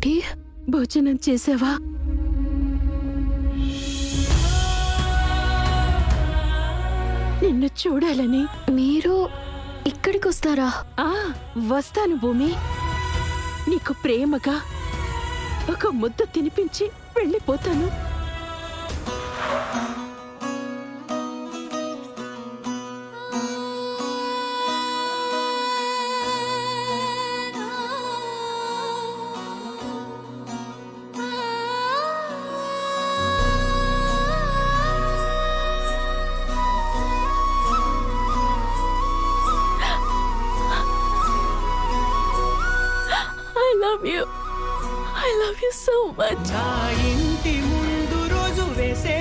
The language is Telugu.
ఏంటి? భోజనం చేసావా? నిన్ను చూడాలని. మీరు ఇక్కడికి వస్తారా? వస్తాను భూమి. నీకు ప్రేమగా ఒక ముద్ద తినిపించి వెళ్ళిపోతాను. I love you so much. నా ఇంటి ముందు రోజు వేసే